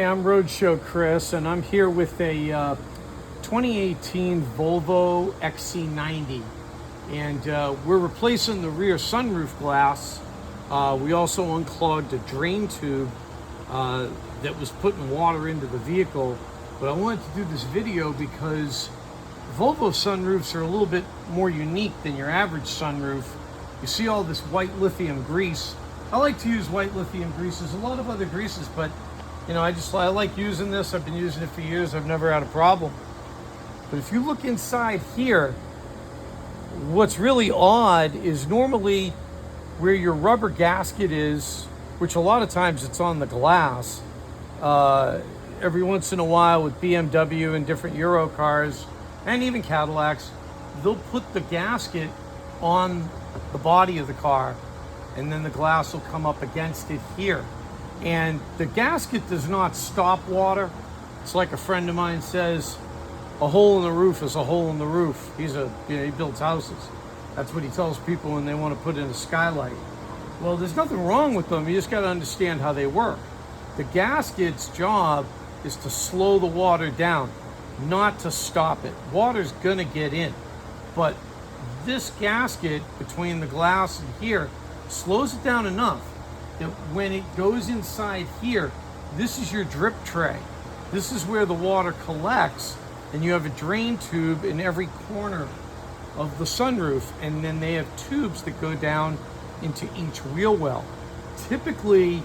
Hey, I'm Roadshow Chris, and I'm here with a 2018 Volvo XC90, and we're replacing the rear sunroof glass. We also unclogged a drain tube that was putting water into the vehicle, but I wanted to do this video because Volvo sunroofs are a little bit more unique than your average sunroof. You see all this white lithium grease. I like to use white lithium grease. There's a lot of other greases, but you know, I like using this. I've been using it for years. I've never had a problem. But if you look inside here, what's really odd is normally where your rubber gasket is, which a lot of times it's on the glass. Every once in a while with BMW and different Euro cars and even Cadillacs, they'll put the gasket on the body of the car and then the glass will come up against it here. And the gasket does not stop water. It's like a friend of mine says, a hole in the roof is a hole in the roof. He builds houses. That's what he tells people when they want to put in a skylight. Well, there's nothing wrong with them. You just got to understand how they work. The gasket's job is to slow the water down, not to stop it. Water's gonna get in, but this gasket between the glass and here slows it down enough that when it goes inside here, this is your drip tray. This is where the water collects, and you have a drain tube in every corner of the sunroof, and then they have tubes that go down into each wheel well. Typically,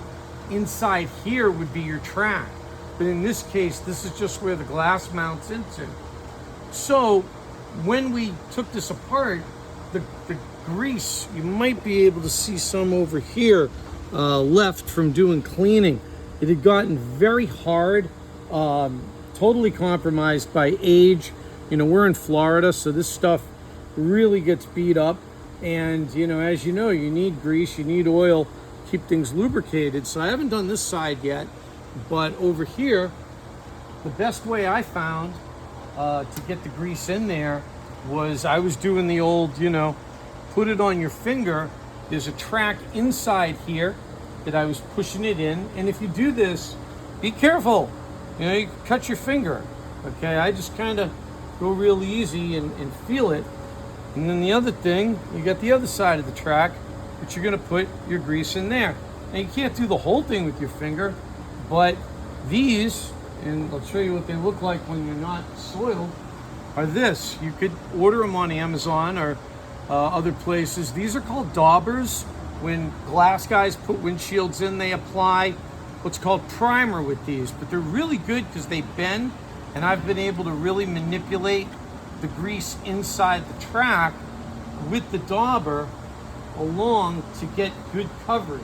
inside here would be your track, but in this case, this is just where the glass mounts into. So when we took this apart, the grease, you might be able to see some over here, left from doing cleaning. It had gotten very hard, totally compromised by age. You know, we're in Florida, so this stuff really gets beat up. And, you know, as you know, you need grease, you need oil, keep things lubricated. So I haven't done this side yet, but over here, the best way I found to get the grease in there was I was doing the old, you know, put it on your finger. There's a track inside here that I was pushing it in. And if you do this, be careful. You know, you can cut your finger. Okay, I just kind of go real easy and feel it. And then the other thing, you got the other side of the track, but you're gonna put your grease in there. And you can't do the whole thing with your finger, but these, and I'll show you what they look like when you're not soiled, are this. You could order them on Amazon or other places. These are called daubers. When glass guys put windshields in, they apply what's called primer with these, but they're really good because they bend, and I've been able to really manipulate the grease inside the track with the dauber along to get good coverage.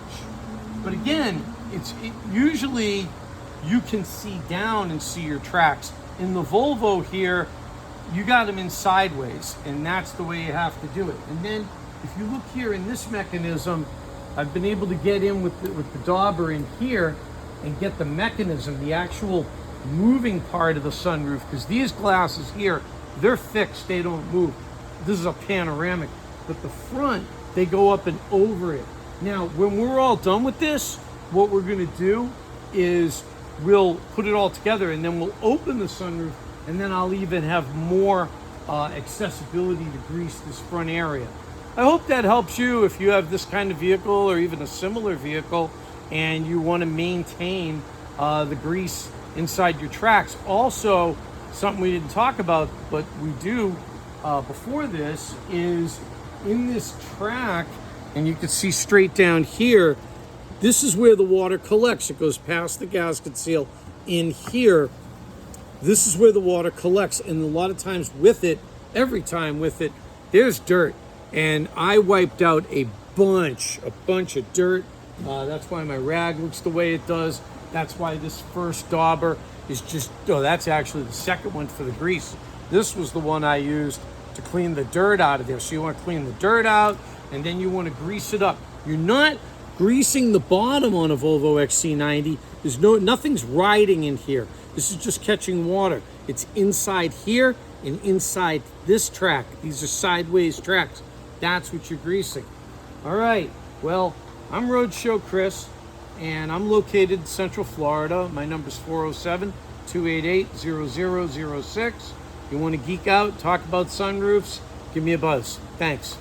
But again, usually you can see down and see your tracks. In the Volvo here, you got them in sideways, and that's the way you have to do it. And then if you look here in this mechanism, I've been able to get in with the dauber in here and get the mechanism, the actual moving part of the sunroof, because these glasses here, they're fixed, they don't move. This is a panoramic, but the front, they go up and over it. Now, when we're all done with this, what we're gonna do is we'll put it all together and then we'll open the sunroof, and then I'll even have more accessibility to grease this front area. I hope that helps you if you have this kind of vehicle or even a similar vehicle and you want to maintain the grease inside your tracks. Also, something we didn't talk about, but we do before this, is in this track, and you can see straight down here, this is where the water collects. It goes past the gasket seal in here. This is where the water collects, and a lot of times with it, every time with it, there's dirt. And I wiped out a bunch of dirt. That's why my rag looks the way it does. That's why this first dauber is just, that's actually the second one for the grease. This was the one I used to clean the dirt out of there. So you want to clean the dirt out, and then you want to grease it up. You're not greasing the bottom on a Volvo XC90. Nothing's riding in here. This is just catching water. It's inside here and inside this track. These are sideways tracks. That's what you're greasing. All right, well, I'm Roadshow Chris, and I'm located in Central Florida. My number's 407-288-0006. You want to geek out, talk about sunroofs, give me a buzz. Thanks.